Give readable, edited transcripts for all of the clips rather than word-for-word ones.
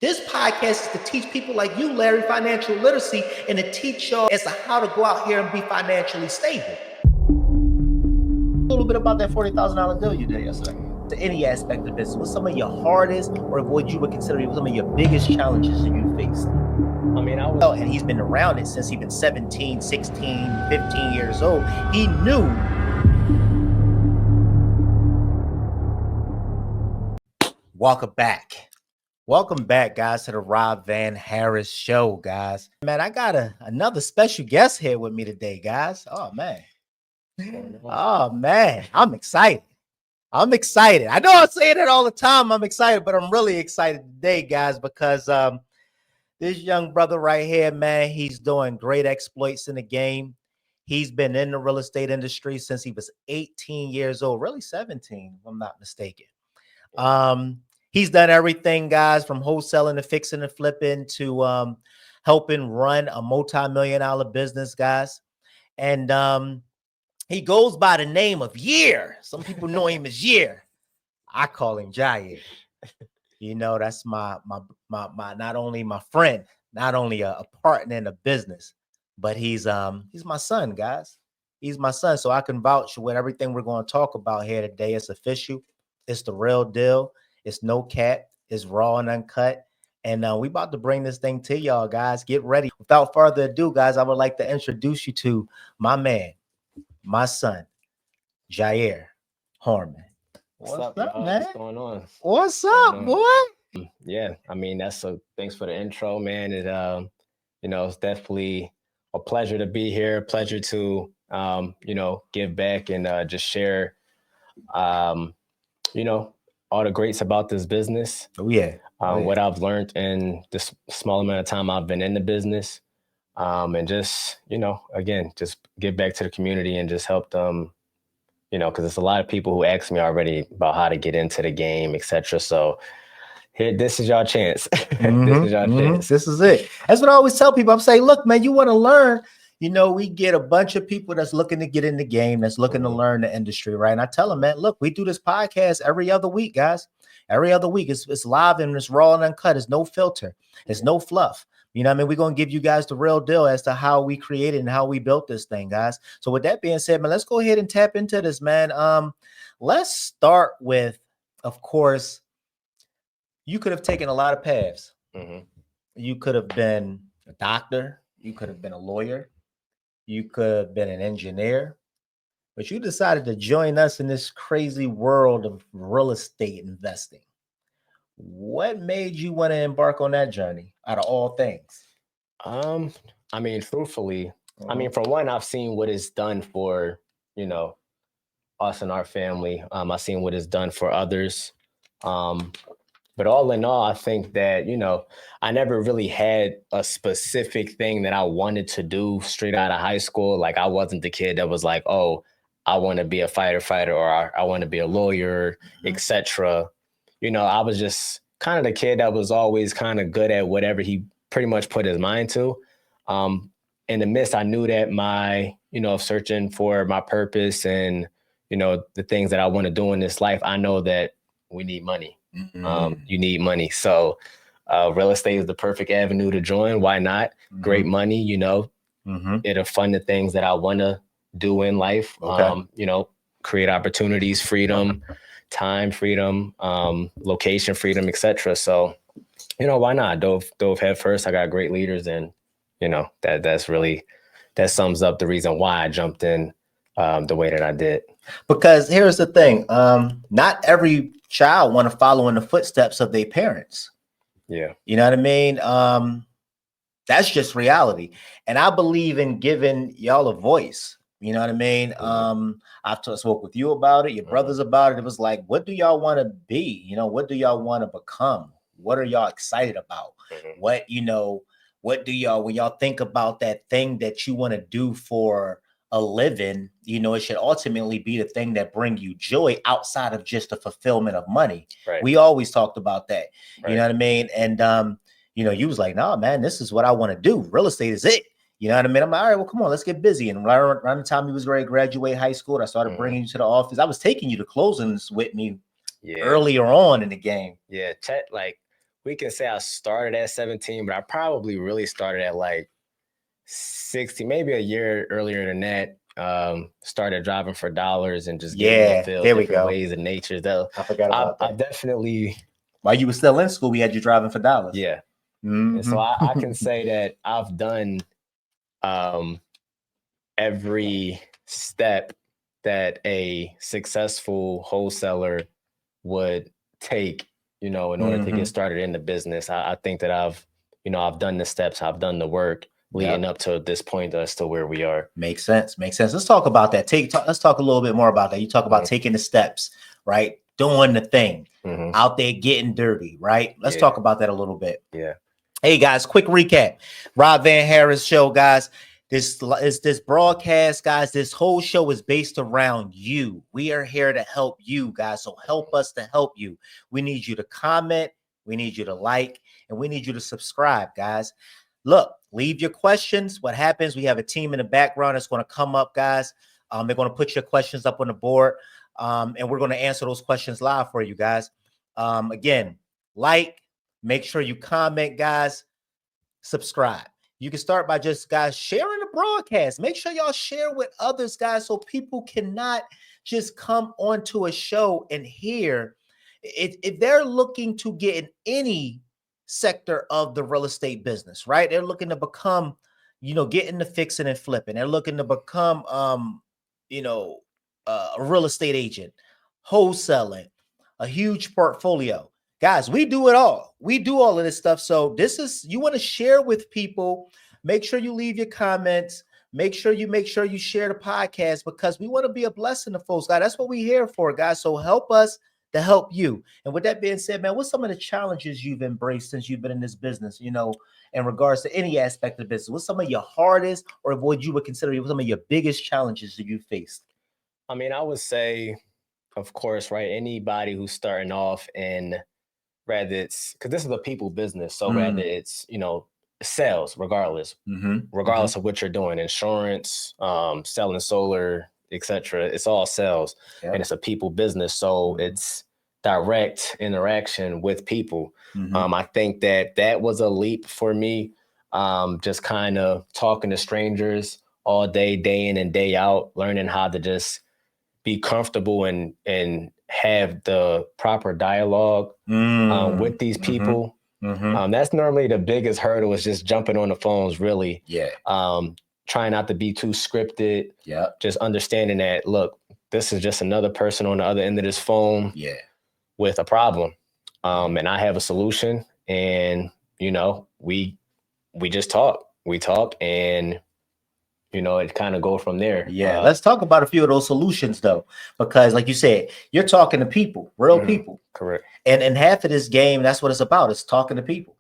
This podcast is to teach people like you, Larry, financial literacy, and to teach y'all as to how to go out here and be financially stable. A little bit about that $40,000 deal you did yesterday. To any aspect of business, what's some of your hardest or what you would consider some of your biggest challenges that you faced? And he's been around it since he's been 17, 16, 15 years old. He knew. Welcome back, guys, to the Rob Van Harris Show, guys. Man, I got another special guest here with me today, guys. Oh, man. I'm excited. I know I say that all the time. I'm excited, but I'm really excited today, guys, because this young brother right here, man, he's doing great exploits in the game. He's been in the real estate industry since he was 18 years old, really 17, if I'm not mistaken. He's done everything, guys, from wholesaling to fixing and flipping to helping run a multi-million-dollar business, guys. And he goes by the name of Year. Some people know him as Year. I call him Jahir. You know, that's my not only my friend, not only a partner in a business, but he's my son, guys. He's my son, so I can vouch with everything we're going to talk about here today. It's official. It's the real deal. It's no cap. It's raw and uncut. And we about to bring this thing to y'all, guys. Get ready. Without further ado, guys, I would like to introduce you to my man, my son, Jahir Harmon. What's up, man? What's going on? What's up, boy? Yeah, I mean, thanks for the intro, man. It's definitely a pleasure to be here. Pleasure to, give back and just share, all the greats about this business. Oh, yeah. What I've learned in this small amount of time I've been in the business. And just, again, just give back to the community and just help them, because there's a lot of people who ask me already about how to get into the game, etc. So here, this is your chance. This is your chance. This is it. That's what I always tell people. I'm saying, look, man, you want to learn. We get a bunch of people that's looking to get in the game, that's looking to learn the industry, right? And I tell them, man, look, we do this podcast every other week, guys. Every other week. It's live and it's raw and uncut. It's no filter. It's no fluff. You know what I mean? We're going to give you guys the real deal as to how we created and how we built this thing, guys. So with that being said, man, let's go ahead and tap into this, man. Let's start with, of course, you could have taken a lot of paths. You could have been a doctor. You could have been a lawyer. You could have been an engineer. But you decided to join us in this crazy world of real estate investing. What made you want to embark on that journey out of all things? Truthfully, for one, I've seen what it's done for, us and our family. I've seen what it's done for others. But all in all, I think that, I never really had a specific thing that I wanted to do straight out of high school. Like, I wasn't the kid that was like, oh, I want to be a firefighter or I want to be a lawyer, etc. I was just kind of the kid that was always kind of good at whatever he pretty much put his mind to. In the midst, I knew that my, searching for my purpose and, the things that I want to do in this life, I know that we need money. You need money. So real estate is the perfect avenue to join. Why not? Great money, it'll fund the things that I want to do in life. Okay. Create opportunities, freedom, time freedom, location freedom, etc. So, why not? Dove head first. I got great leaders, and that sums up the reason why I jumped in the way that I did. Because here's the thing, not every child want to follow in the footsteps of their parents. Yeah. You know what I mean? That's just reality. And I believe in giving y'all a voice. You know what I mean? I've spoke with you about it, your brothers about it. It was like, what do y'all want to be? What do y'all want to become? What are y'all excited about? What do y'all, when y'all think about that thing that you want to do for a living, it should ultimately be the thing that bring you joy outside of just the fulfillment of money. Right. We always talked about that. Right. You know what I mean? And, you was like, no, man, this is what I want to do. Real estate is it. You know what I mean? I'm like, all right, well, come on, let's get busy. And around the time he was ready to graduate high school, I started bringing you to the office. I was taking you to closings with me earlier on in the game. Yeah, Chet, like we can say I started at 17, but I probably really started at like 60, maybe a year earlier than that. Started driving for dollars and just getting to feel there we different go. ways and natures. Though I forgot about I that. definitely, While you were still in school, we had you driving for dollars. yeah. Mhm. And so I can say that I've done every step that a successful wholesaler would take, in order to get started in the business. I think that I've done the steps, I've done the work leading up to this point as to where we are. Makes sense. Let's talk about that. Let's talk a little bit more about that. You talk about taking the steps, right? Doing the thing, out there getting dirty, right? Let's talk about that a little bit. Yeah. Hey guys, quick recap. Rob Van Harris show, guys. This broadcast, guys. This whole show is based around you. We are here to help you, guys. So help us to help you. We need you to comment, we need you to like, and we need you to subscribe, guys. Look, leave your questions. What happens? We have a team in the background that's going to come up, guys. They're going to put your questions up on the board, and we're going to answer those questions live for you guys. Again, like, make sure you comment, guys. Subscribe. You can start by just, guys, sharing the broadcast. Make sure y'all share with others, guys, so people cannot just come onto a show and hear. If they're looking to get in any sector of the real estate business, right? They're looking to become, get into fixing and flipping. They're looking to become, a real estate agent, wholesaling, a huge portfolio. Guys, we do it all. We do all of this stuff. So you want to share with people. Make sure you leave your comments. Make sure you share the podcast, because we want to be a blessing to folks, guys. That's what we're here for, guys. So help us to help you. And with that being said, man, what's some of the challenges you've embraced since you've been in this business, in regards to any aspect of business? What's some of your hardest, or what you would consider some of your biggest challenges that you faced? I mean, I would say, of course, right, anybody who's starting off, and rather it's, because this is a people business, so rather it's, sales, regardless of what you're doing, insurance, selling solar, etc. It's all sales, and it's a people business, so it's direct interaction with people. I think that was a leap for me, just kind of talking to strangers all day in and day out, learning how to just be comfortable and have the proper dialogue with these people. That's normally the biggest hurdle, is just jumping on the phones, really. Trying not to be too scripted. Just understanding that, look, this is just another person on the other end of this phone with a problem. And I have a solution, and, we just talk. We talk, and it kind of go from there. Let's talk about a few of those solutions, though, because like you said, you're talking to people, real people. Correct. And half of this game, that's what it's about. It's talking to people,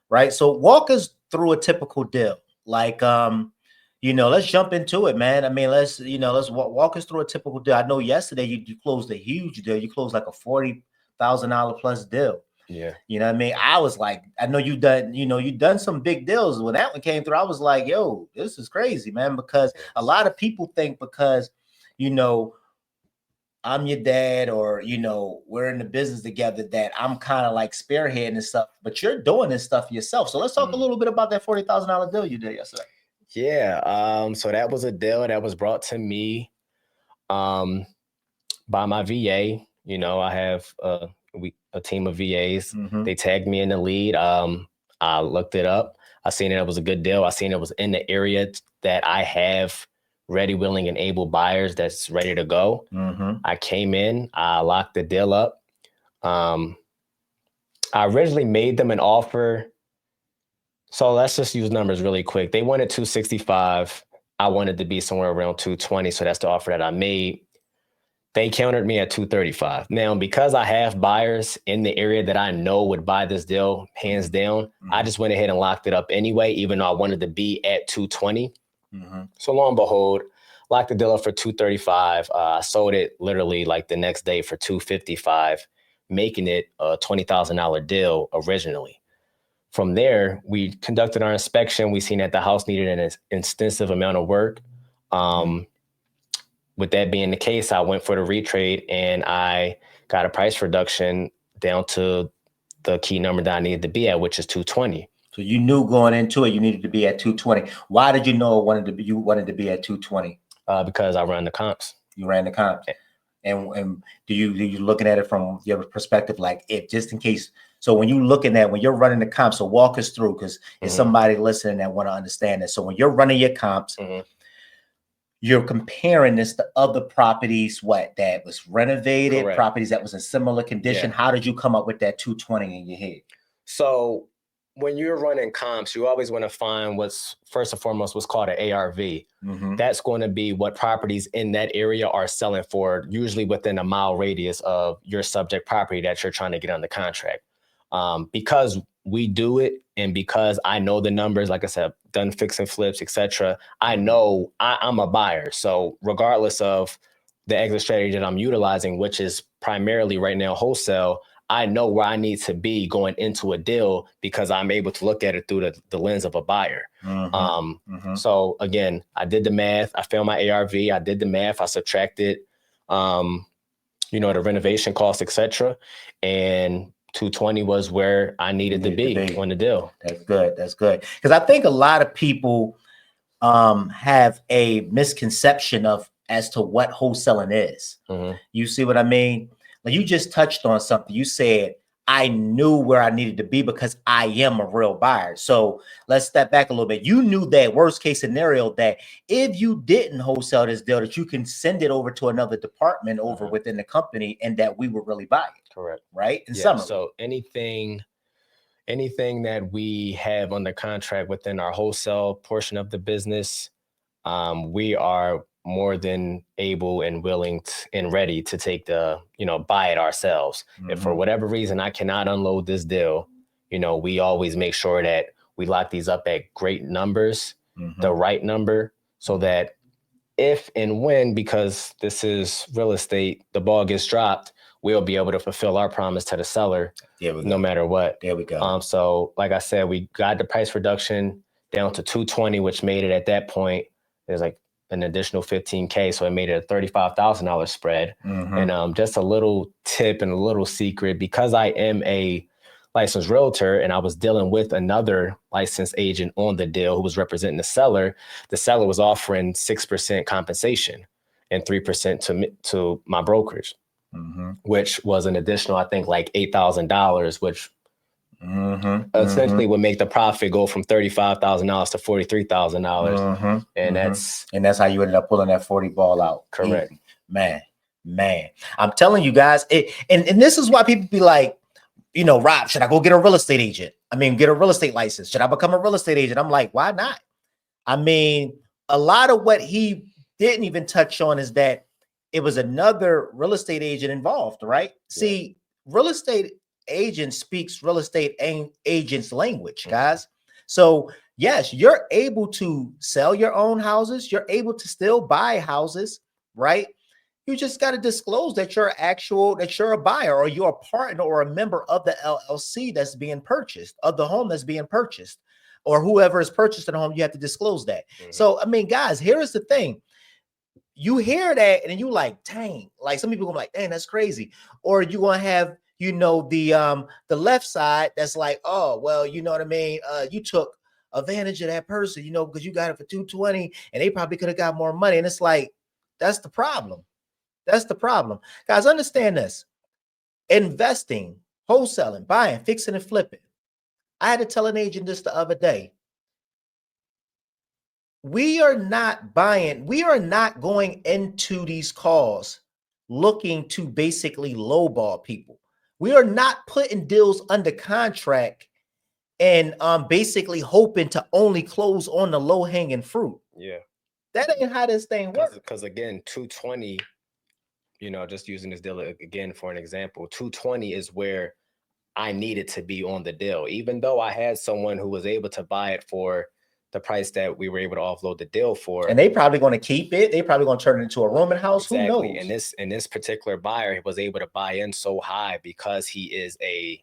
right? So walk us through a typical deal. Like, let's jump into it, man. I mean, let's walk us through a typical deal. I know yesterday you closed a huge deal. You closed like a $40,000 plus deal. Yeah. You know what I mean? I was like, I know you done some big deals. When that one came through, I was like, yo, this is crazy, man. Because a lot of people think, because, I'm your dad, or, we're in the business together, that I'm kind of like spearheading and stuff, but you're doing this stuff yourself. So let's talk a little bit about that $40,000 deal you did yesterday. Yeah. So that was a deal that was brought to me by my VA. I have a team of VAs. They tagged me in the lead. I looked it up. I seen it was a good deal. I seen it was in the area that I have ready, willing, and able buyers that's ready to go. I came in, I locked the deal up. I originally made them an offer. So let's just use numbers really quick. They wanted 265. I wanted to be somewhere around 220. So that's the offer that I made. They countered me at 235. Now, because I have buyers in the area that I know would buy this deal, hands down, I just went ahead and locked it up anyway, even though I wanted to be at 220. So lo and behold, locked the deal up for 235. I sold it literally like the next day for 255, making it a $20,000 deal originally. From there, we conducted our inspection. We seen that the house needed an extensive amount of work. With that being the case, I went for the retrade, and I got a price reduction down to the key number that I needed to be at, which is 220. So you knew going into it you needed to be at 220. Why did you know you wanted to be at 220? Because I run the comps. You ran the comps. And do you looking at it from your perspective, like if just in case? So when you're running the comps, so walk us through, because there's somebody listening that want to understand this. So when you're running your comps, you're comparing this to other properties, that was renovated, Correct. properties that was in similar condition. Yeah. How did you come up with that 220 in your head? So when you're running comps, you always want to find what's first and foremost what's called an ARV. That's going to be what properties in that area are selling for, usually within a mile radius of your subject property that you're trying to get under contract. Because we do it, and because I know the numbers, like I said, done fix and flips, etc. I know I'm a buyer. So regardless of the exit strategy that I'm utilizing, which is primarily right now wholesale, I know where I need to be going into a deal because I'm able to look at it through the lens of a buyer. So again, I did the math. I found my ARV. I did the math. I subtracted, the renovation costs, etc. And 220 was where I needed to be on the deal. That's good. That's good. Because I think a lot of people have a misconception as to what wholesaling is. You see what I mean? Like you just touched on something. You said, I knew where I needed to be because I am a real buyer. So let's step back a little bit. You knew that worst case scenario, that if you didn't wholesale this deal, that you can send it over to another department over within the company, and that we would really buy it. Correct. Right? In summary. So anything that we have under contract within our wholesale portion of the business, we are more than able and willing and ready to take buy it ourselves. If for whatever reason I cannot unload this deal, we always make sure that we lock these up at great numbers, the right number, so that if and when, because this is real estate, the ball gets dropped, we'll be able to fulfill our promise to the seller no matter what. There we go. So like I said, we got the price reduction down to 220, which made it at that point, there's like an additional $15K. So it made it a $35,000 spread. And just a little tip and a little secret, because I am a licensed realtor and I was dealing with another licensed agent on the deal who was representing the seller was offering 6% compensation and 3% to my brokerage, which was an additional, I think, like $8,000, which essentially would make the profit go from $35,000 to $43,000. And that's how you ended up pulling that 40 ball out. Correct. Man, I'm telling you guys, and this is why people be like, Rob, should I go get a real estate agent? Get a real estate license. Should I become a real estate agent? I'm like, why not? A lot of what he didn't even touch on is that it was another real estate agent involved, right? Yeah. See, real estate agent speaks real estate agent's language, guys. So yes, you're able to sell your own houses. You're able to still buy houses, right? You just got to disclose that you're a buyer, or you're a partner or a member of the LLC that's being purchased, of the home that's being purchased, or whoever is purchasing the home. You have to disclose that. So, guys, here is the thing. You hear that and then you like, dang, like some people go like, dang, that's crazy. Or you going to have, the left side that's like, oh, well, you know what I mean? You took advantage of that person, because you got it for 220 and they probably could have got more money. And it's like, that's the problem. That's the problem. Guys, understand this. Investing, wholesaling, buying, fixing and flipping. I had to tell an agent this the other day. We are not going into these calls looking to basically lowball people. We are not putting deals under contract and basically hoping to only close on the low-hanging fruit. Yeah. That ain't how this thing works. Because again, 220, just using this deal again for an example, 220 is where I needed to be on the deal, even though I had someone who was able to buy it for the price that we were able to offload the deal for. And they probably going to keep it. They probably going to turn it into a rooming house. Exactly. Who knows? And this particular buyer was able to buy in so high because he's a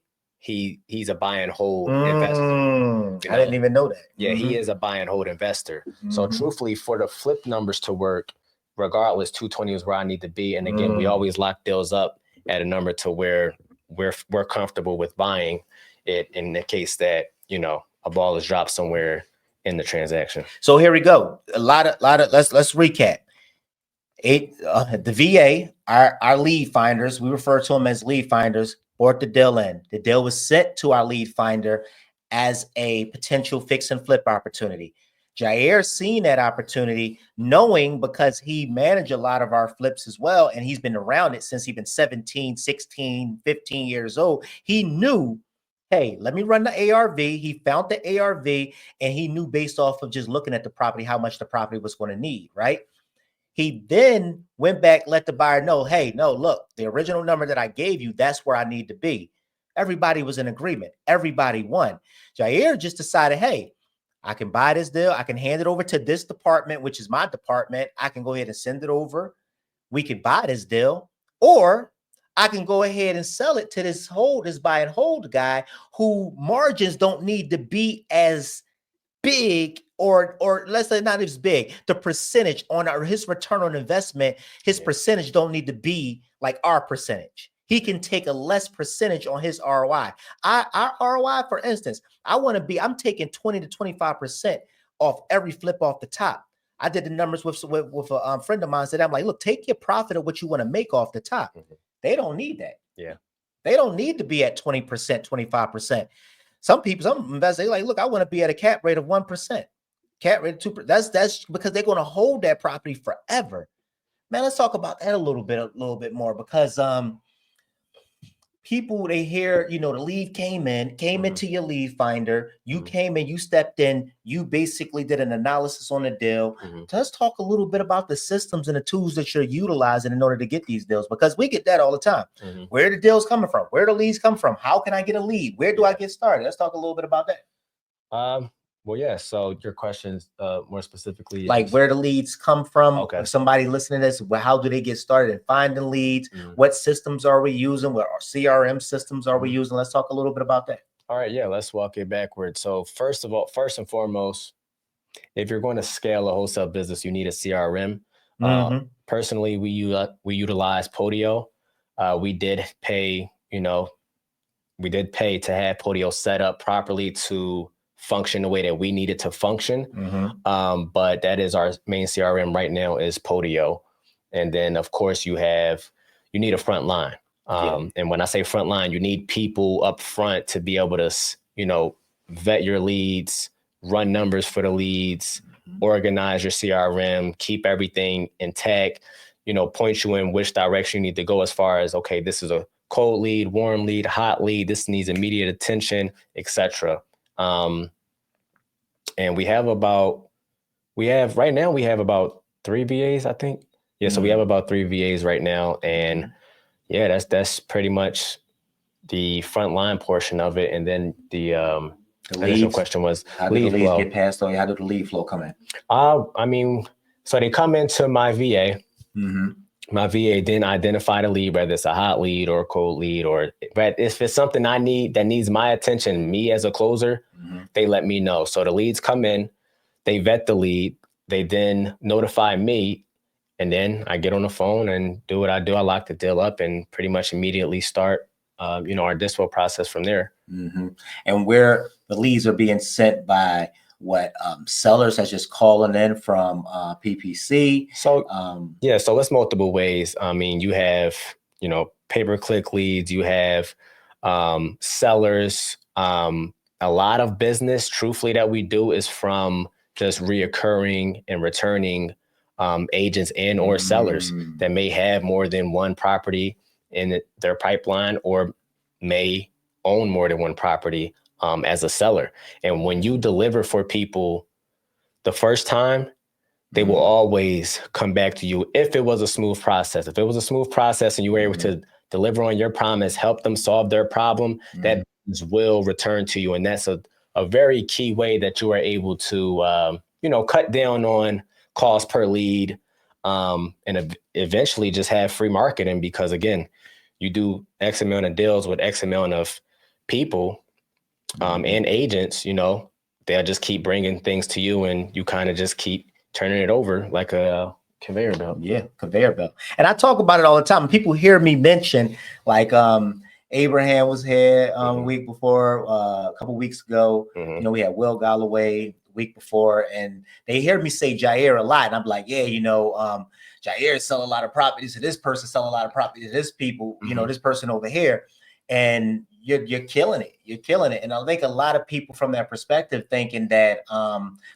buy and hold investor. I didn't even know that. Yeah, he is a buy and hold investor. So truthfully, for the flip numbers to work, regardless, 220 is where I need to be. And again, we always lock deals up at a number to where we're comfortable with buying it in the case that, you know, a ball is dropped somewhere in the transaction. So here we go. A lot of let's recap. The VA, our lead finders, we refer to them as lead finders, brought the deal in. The deal was sent to our lead finder as a potential fix and flip opportunity. Jahir seen that opportunity, knowing because he managed a lot of our flips as well, and he's been around it since he's been 17, 16, 15 years old. He knew, hey, let me run the ARV. He found the ARV, and he knew based off of just looking at the property how much the property was going to need, right? He then went back, let the buyer know, hey, no, look, the original number that I gave you, that's where I need to be. Everybody was in agreement. Everybody won. Jahir just decided, hey, I can buy this deal. I can hand it over to this department, which is my department. I can go ahead and send it over. We can buy this deal, or I can go ahead and sell it to this buy and hold guy who margins don't need to be as big, or let's say not as big. The percentage on his return on investment, his percentage don't need to be like our percentage. He can take a less percentage on his ROI. Our ROI, for instance, I'm taking 20 to 25% off every flip off the top. I did the numbers with a friend of mine. Said, I'm like, look, take your profit of what you want to make off the top. They don't need that. Yeah. They don't need to be at 20%, 25%. Some investors, they like, look, I want to be at a cap rate of 1%, cap rate of 2%. That's because they're going to hold that property forever. Man, let's talk about that a little bit more, because people, they hear, the lead came into your lead finder. You came in, you stepped in, you basically did an analysis on the deal. Let's talk a little bit about the systems and the tools that you're utilizing in order to get these deals, because we get that all the time. Where are the deals coming from? Where do the leads come from? How can I get a lead? Where do I get started? Let's talk a little bit about that. Well, yeah. So your questions more specifically, like where the leads come from. Okay. If somebody listening to this, how do they get started in finding leads? What systems are we using? What CRM systems are we using? Let's talk a little bit about that. All right. Yeah. Let's walk it backwards. So first and foremost, if you're going to scale a wholesale business, you need a CRM. Personally, we utilize Podio. We did pay to have Podio set up properly to function the way that we need it to function. But that is our main CRM right now, is Podio. And then of course you need a front line. And when I say front line, you need people up front to be able to, vet your leads, run numbers for the leads, organize your CRM, keep everything intact, point you in which direction you need to go as far as, okay, this is a cold lead, warm lead, hot lead, this needs immediate attention, etc. And we have about 3 VAs, I think. Yeah. So we have about 3 VAs right now. And yeah, that's pretty much the front line portion of it. And then the initial question was, how do the leads get passed on? How do the lead flow come in? So they come into my VA. My VA then identify the lead, whether it's a hot lead or a cold lead, but if it's something I need that needs my attention, me as a closer, they let me know. So the leads come in, they vet the lead, they then notify me, and then I get on the phone and do what I do. I lock the deal up and pretty much immediately start, our dispo process from there. And where the leads are being sent by sellers that's just calling in from PPC. So so it's multiple ways. I mean, you have pay-per-click leads, you have sellers. A lot of business, truthfully, that we do is from just reoccurring and returning agents and or sellers that may have more than one property in their pipeline, or may own more than one property as a seller. And when you deliver for people the first time, they will always come back to you if it was a smooth process. If it was a smooth process and you were able to deliver on your promise, help them solve their problem, that will return to you. And that's a very key way that you are able to, cut down on cost per lead, and eventually just have free marketing, because again, you do X amount of deals with X amount of people and agents, they'll just keep bringing things to you, and you kind of just keep turning it over like a conveyor belt. Yeah, conveyor belt. And I talk about it all the time. People hear me mention, like, Abraham was here a week before, a couple weeks ago. You know, we had Will Galloway the week before, and they hear me say Jahir a lot, and I'm like, yeah, you know, Jahir selling a lot of properties to this person, selling a lot of property to this people, you know, this person over here, and you're killing it. You're killing it. And I think a lot of people from that perspective thinking that,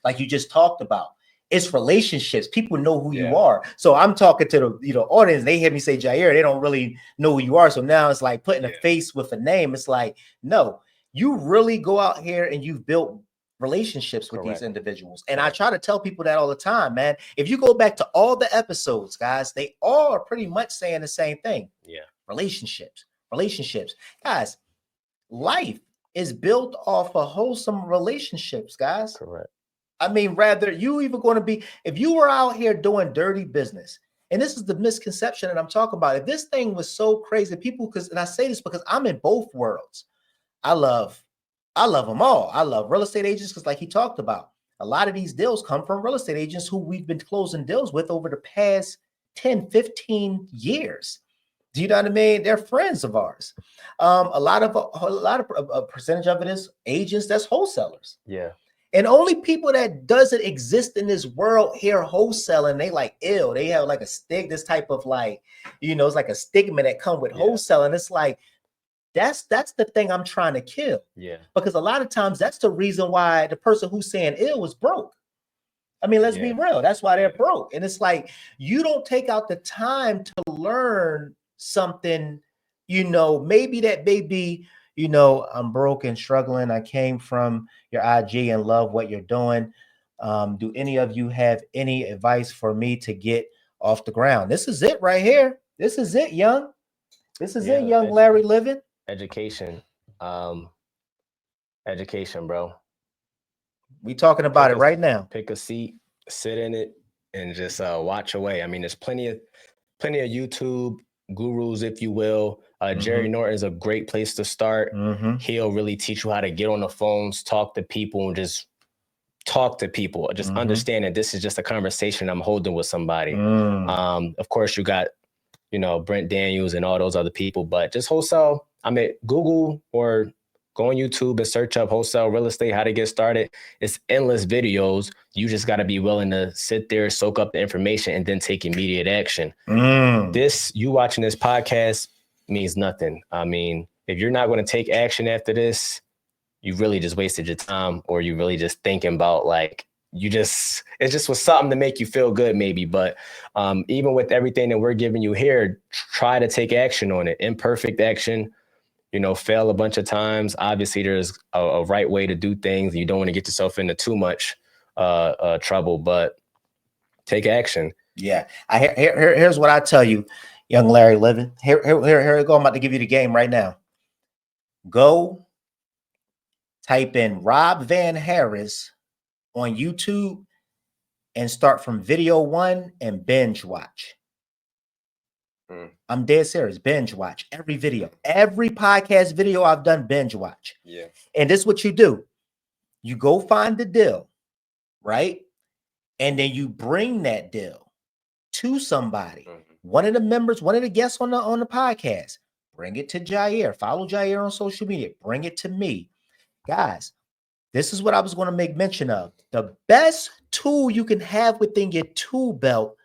like you just talked about, it's relationships. People know who you are. So I'm talking to the audience. They hear me say Jahir. They don't really know who you are. So now it's like putting a face with a name. It's like, no, you really go out here and you've built relationships with these individuals. And I try to tell people that all the time, man. If you go back to all the episodes, guys, they all are pretty much saying the same thing. Relationships. Guys, life is built off of wholesome relationships, guys. I mean, rather you even going to be, if you were out here doing dirty business, and this is the misconception that I'm talking about. If this thing was so crazy, people, and I say this because I'm in both worlds. I love them all. I love real estate agents because, like he talked about, a lot of these deals come from real estate agents who we've been closing deals with over the past 10, 15 years. Do you know what I mean? They're friends of ours. A lot of a percentage of it is agents that's wholesalers. And only people that doesn't exist in this world here wholesaling, they like ill. They have like a this type of like, you know, it's like a stigma that come with wholesaling. It's like, that's the thing I'm trying to kill. Because a lot of times that's the reason why the person who's saying ill was broke. I mean, let's be real. That's why they're broke. And it's like, you don't take out the time to learn something, you know, maybe that may be, you know, I'm broke and struggling. I came from your IG and love what you're doing. Do any of you have any advice for me to get off the ground? This is it right here. This is it, young. This is it, young Larry Living. Education, bro. We talking about it right now. Pick a seat, sit in it, and just watch away. I mean, there's plenty of YouTube gurus, if you will. Jerry Norton is a great place to start. He'll really teach you how to get on the phones, talk to people, and just talk to people. Just understand that this is just a conversation I'm holding with somebody. Of course, you got, you know, Brent Daniels and all those other people, but just wholesale. I mean, Google or go on YouTube and search up wholesale real estate, how to get started. It's endless videos. You just got to be willing to sit there, soak up the information, and then take immediate action. You watching this podcast means nothing. I mean, if you're not going to take action after this, you really just wasted your time, or you really just thinking about like, it just was something to make you feel good maybe. But even with everything that we're giving you here, try to take action on it. Imperfect action, you know, fail a bunch of times. Obviously there's a right way to do things. You don't want to get yourself into too much trouble, but take action. Yeah. Here's what I tell you, young Larry Living. Here we go. I'm about to give you the game right now. Go type in robvanharris on YouTube and start from video 1 and binge watch. I'm dead serious. Binge watch every video, every podcast video I've done, binge watch. And this is what you do. You go find the deal, right? And then you bring that deal to somebody, one of the members, one of the guests on the podcast. Bring it to Jahir. Follow Jahir on social media. Bring it to me. Guys, this is what I was going to make mention of. The best tool you can have within your tool belt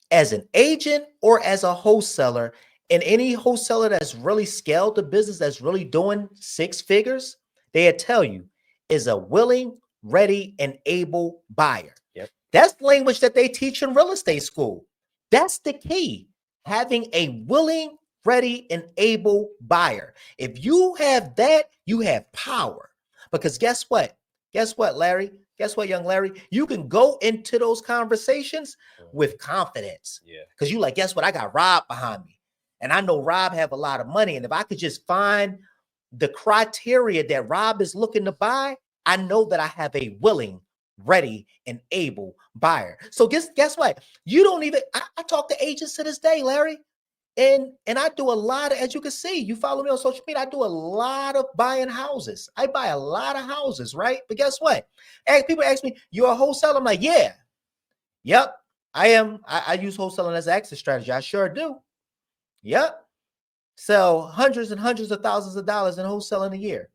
as an agent or as a wholesaler, and any wholesaler that's really scaled the business, that's really doing 6 figures, they'll tell you, is a willing, ready, and able buyer. That's the language that they teach in real estate school. That's the key. Having a willing, ready, and able buyer. If you have that, you have power. Because guess what? Guess what, Larry? Guess what, young Larry? You can go into those conversations with confidence. Because you like, guess what? I got Rob behind me. And I know Rob have a lot of money. And if I could just find the criteria that Rob is looking to buy, I know that I have a willing, ready, and able buyer. So guess what? You don't even, I talk to agents to this day, Larry. And I do a lot of, as you can see, you follow me on social media, I do a lot of buying houses. I buy a lot of houses, right? But guess what? People ask me, you're a wholesaler? I'm like, yeah. Yep, I am. I use wholesaling as an exit strategy. I sure do. Yep. sell hundreds and hundreds of thousands of dollars in wholesaling a year.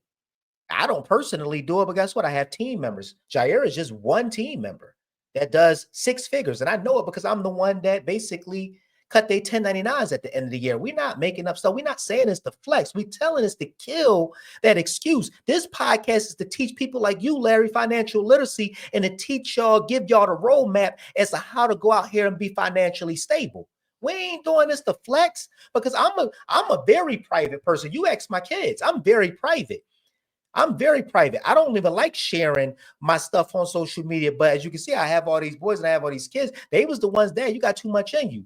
I don't personally do it, but guess what? I have team members. Jahir is just one team member that does 6 figures. And I know it because I'm the one that basically cut their 1099s at the end of the year. We're not making up stuff. We're not saying it's to flex. We're telling us to kill that excuse. This podcast is to teach people like you, Larry, financial literacy, and to teach y'all, give y'all the roadmap as to how to go out here and be financially stable. We ain't doing this to flex because I'm a very private person. You ask my kids, I'm very private. I'm very private. I don't even like sharing my stuff on social media. But as you can see, I have all these boys and I have all these kids. They was the ones there. You got too much in you.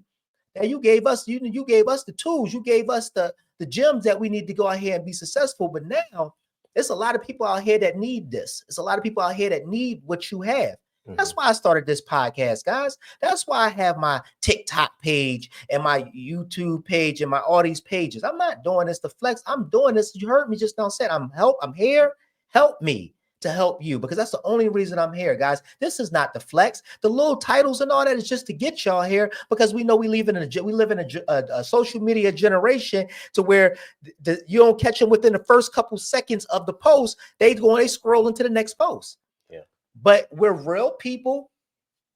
That you gave us, you gave us the tools. You gave us the gems that we need to go out here and be successful. But now there's a lot of people out here that need this. There's a lot of people out here that need what you have. That's why I started this podcast, guys. That's why I have my TikTok page and my YouTube page and all these pages. I'm not doing this to flex. I'm doing this. You heard me just now said I'm here. Help me to help you, because that's the only reason I'm here, guys. This is not the flex. The little titles and all that is just to get y'all here, because we know we live in a social media generation to where you don't catch them within the first couple seconds of the post. They scroll into the next post. But we're real people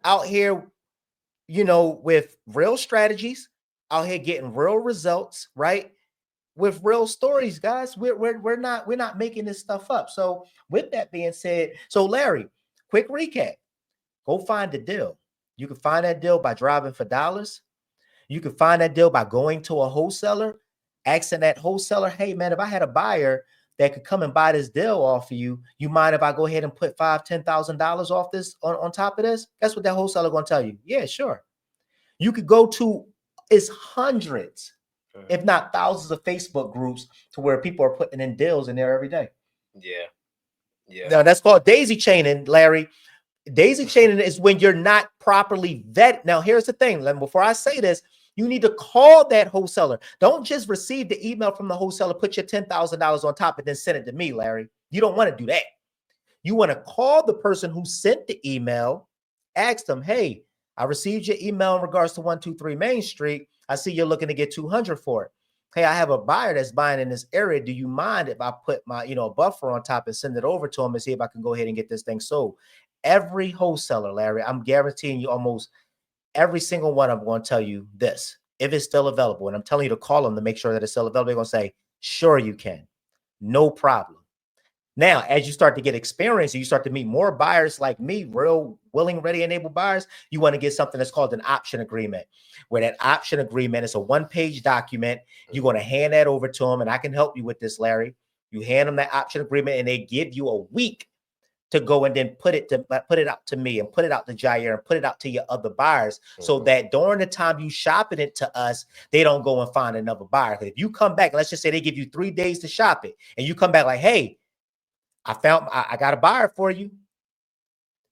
out here, with real strategies, out here getting real results, right? With real stories, guys. We're not making this stuff up. So with that being said, so Larry, quick recap. Go find the deal. You can find that deal by driving for dollars. You can find that deal by going to a wholesaler, asking that wholesaler, hey man, if I had a buyer that could come and buy this deal off of you, you mind if I go ahead and put $5,000-$10,000 off this on top of this? That's what that wholesaler gonna tell you. Yeah, sure. You could go to hundreds, if not thousands of Facebook groups to where people are putting in deals in there every day. Yeah. Now that's called daisy chaining, Larry. Daisy chaining is when you're not properly vetted. Now here's the thing. Before I say this, you need to call that wholesaler. Don't just receive the email from the wholesaler, put your $10,000 on top and then send it to me, Larry. You don't want to do that. You want to call the person who sent the email, ask them, hey, I received your email in regards to 123 Main Street. I see you're looking to get $200 for it. Hey, I have a buyer that's buying in this area. Do you mind if I put my, buffer on top and send it over to him and see if I can go ahead and get this thing sold? Every wholesaler, Larry, I'm guaranteeing you almost every single one of them going to tell you this, if it's still available. And I'm telling you to call them to make sure that it's still available. They're going to say, sure you can. No problem. Now, as you start to get experience and you start to meet more buyers like me, real willing, ready, and able buyers, you want to get something that's called an option agreement, where that option agreement is a 1-page document. You're going to hand that over to them, and I can help you with this, Larry. You hand them that option agreement, and they give you a week to go and then put it out to me and put it out to Jahir and put it out to your other buyers, so that during the time you shopping it to us, they don't go and find another buyer. If you come back, let's just say they give you 3 days to shop it, and you come back like, hey, I got a buyer for you.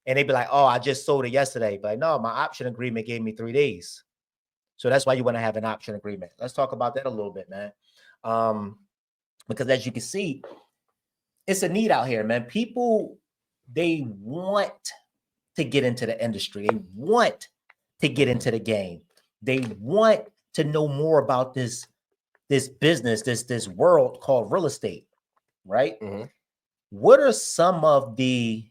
And they be like, oh, I just sold it yesterday. But no, my option agreement gave me 3 days. So that's why you want to have an option agreement. Let's talk about that a little bit, man. Because as you can see, it's a need out here, man. People, they want to get into the industry. They want to get into the game. They want to know more about this business, this world called real estate, right? What are some of the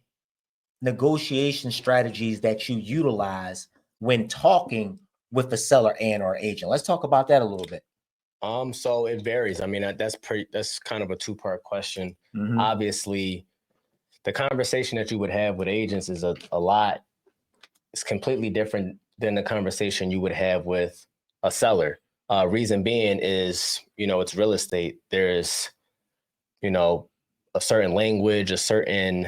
negotiation strategies that you utilize when talking with the seller and or agent? Let's talk about that a little bit. So it varies. I mean, that's kind of a 2-part question. Obviously, the conversation that you would have with agents is it's completely different than the conversation you would have with a seller. Reason being is, it's real estate. There's, a certain language, a certain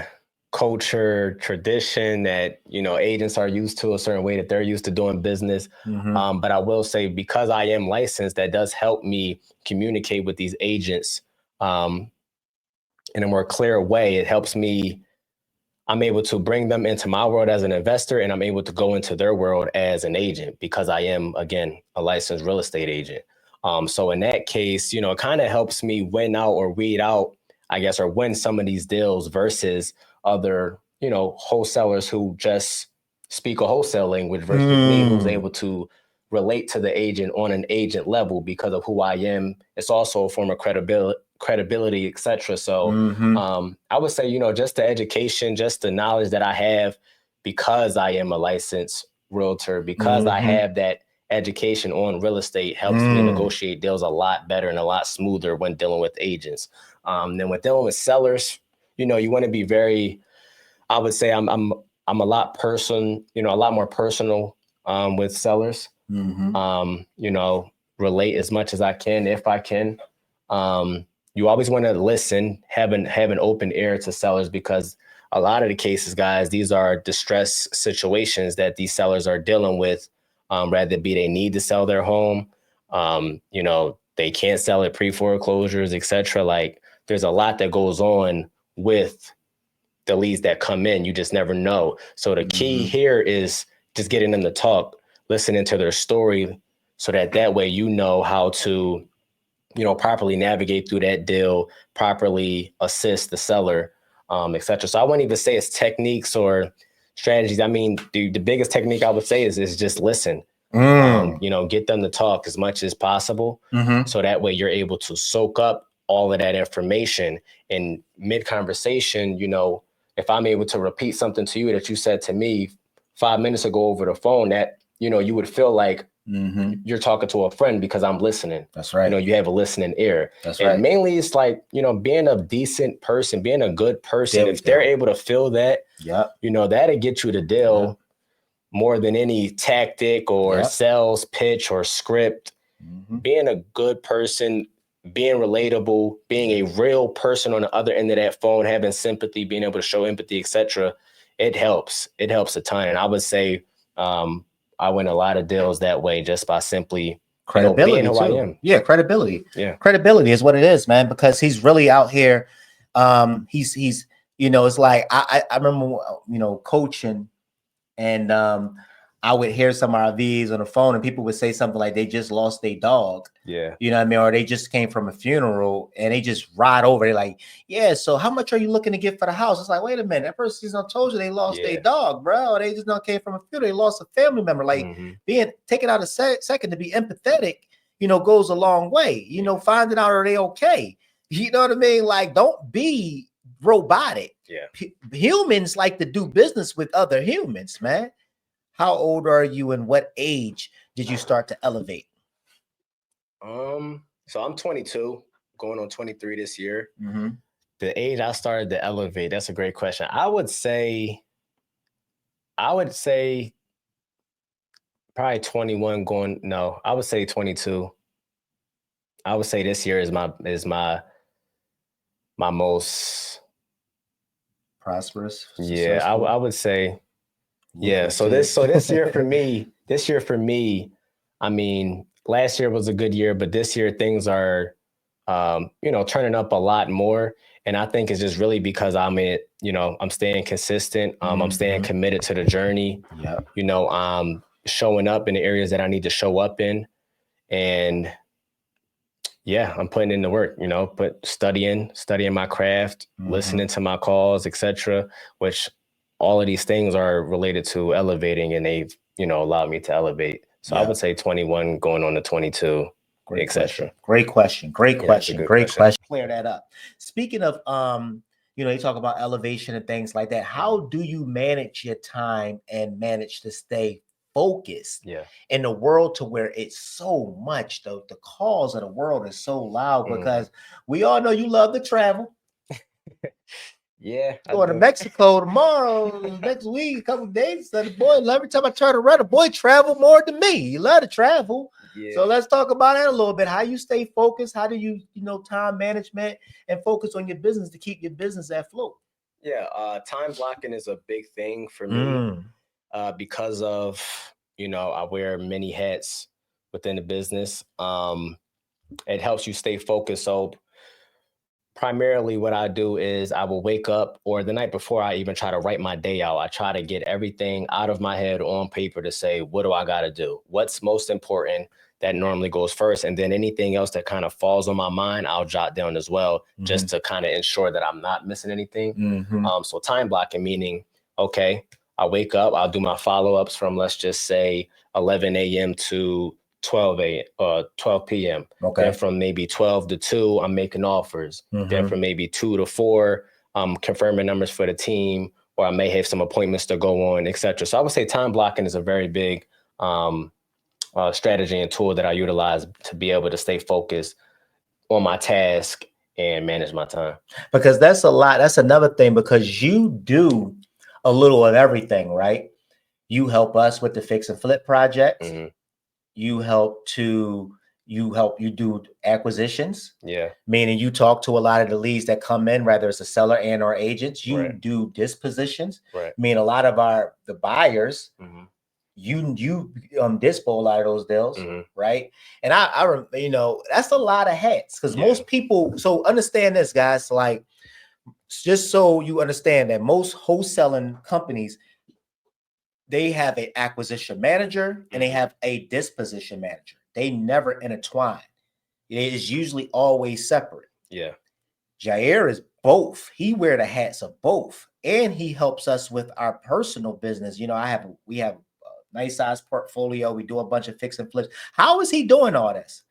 culture, tradition that, agents are used to, a certain way that they're used to doing business. But I will say, because I am licensed, that does help me communicate with these agents in a more clear way. It helps me. I'm able to bring them into my world as an investor, and I'm able to go into their world as an agent, because I am, again, a licensed real estate agent. So in that case, it kind of helps me win out or weed out, I guess, or win some of these deals versus other, wholesalers who just speak a wholesale language versus me, who's able to relate to the agent on an agent level because of who I am. It's also a form of credibility, etc. So I would say, just the education, just the knowledge that I have because I am a licensed realtor, because I have that education on real estate helps me negotiate deals a lot better and a lot smoother when dealing with agents. Then when dealing with sellers, you want to be very, I would say I'm a lot more personal with sellers. Relate as much as I can, if I can. You always want to listen, have an open ear to sellers, because a lot of the cases, guys, these are distress situations that these sellers are dealing with. Rather be they need to sell their home, they can't sell it pre-foreclosures, etc. Like, there's a lot that goes on with the leads that come in. You just never know. So the key here is just getting them to talk, listening to their story, so that way how to properly navigate through that deal, properly assist the seller, etc. So I wouldn't even say it's techniques or strategies. I mean, the biggest technique I would say is just listen. Get them to talk as much as possible, so that way you're able to soak up all of that information. In mid-conversation, if I'm able to repeat something to you that you said to me 5 minutes ago over the phone, that you would feel like you're talking to a friend because I'm listening. That's right. You have a listening ear. That's and right. Mainly it's like, being a decent person, being a good person. If they're able to feel that, that'll get you the deal more than any tactic or sales pitch or script. Being a good person, being relatable, being a real person on the other end of that phone, having sympathy, being able to show empathy, etc. It helps. It helps a ton. And I would say I win a lot of deals that way, just by simply credibility, being who I am. Yeah, credibility. Yeah, credibility is what it is, man. Because he's really out here. He's it's like I remember coaching, and I would hear some RVs on the phone, and people would say something like they just lost their dog. Yeah. You know what I mean? Or they just came from a funeral and they just ride over. They're like, yeah, so how much are you looking to get for the house? It's like, wait a minute. That person just told you they lost their dog, bro. Or they just came from a funeral. They lost a family member. Like, taking out a second to be empathetic, goes a long way. Finding out are they okay? You know what I mean? Like, don't be robotic. Yeah. Humans like to do business with other humans, man. How old are you and what age did you start to elevate? So I'm 22, going on 23 this year. The age I started to elevate, that's a great question. I would say probably 21 I would say 22. I would say this year is my most prosperous. Yeah, I would say. Yeah. So this year for me, I mean, last year was a good year, but this year things are, turning up a lot more. And I think it's just really because I'm staying consistent. I'm staying committed to the journey. Yeah. I'm showing up in the areas that I need to show up in. And yeah, I'm putting in the work, studying my craft, listening to my calls, etc., which all of these things are related to elevating, and they've, allowed me to elevate. So I would say 21 going on to 22, etc. Great question. Great question. Clear that up. Speaking of, you talk about elevation and things like that. How do you manage your time and manage to stay focused in the world, to where it's so much, the calls of the world is so loud? Because we all know you love to travel. Yeah, going to Mexico tomorrow, next week, a couple of days. So the boy, every time I turn around, the boy travel more than me. You love to travel. Yeah. So let's talk about that a little bit. How you stay focused? How do you, time management and focus on your business to keep your business at float? Yeah, time blocking is a big thing for me because of, I wear many hats within the business. It helps you stay focused. So primarily what I do is I will wake up, or the night before, I even try to write my day out. I try to get everything out of my head on paper to say, what do I got to do? What's most important? That normally goes first. And then anything else that kind of falls on my mind, I'll jot down as well, just to kind of ensure that I'm not missing anything. So time blocking, meaning, okay, I wake up, I'll do my follow-ups from, let's just say, 11 a.m. to 12 p.m. Okay. Then from maybe 12 to 2, I'm making offers. Mm-hmm. Then from maybe 2 to 4, I'm confirming numbers for the team, or I may have some appointments to go on, etc. So I would say time blocking is a very big strategy and tool that I utilize to be able to stay focused on my task and manage my time. Because that's a lot. That's another thing, because you do a little of everything, right? You help us with the fix and flip projects. Mm-hmm. You do acquisitions. Yeah. Meaning you talk to a lot of the leads that come in, whether it's a seller and or agents. You Right. do dispositions. Right. I mean, a lot of the buyers, Mm-hmm. you dispo a lot of those deals, Mm-hmm. right? And I that's a lot of hats, because most people. So understand this, guys. Like, just so you understand that most wholesaling companies, they have an acquisition manager and they have a disposition manager. They never intertwine. It is usually always separate. Yeah. Jahir is both. He wear the hats of both, and he helps us with our personal business. We have a nice size portfolio. We do a bunch of fix and flips. How is he doing all this?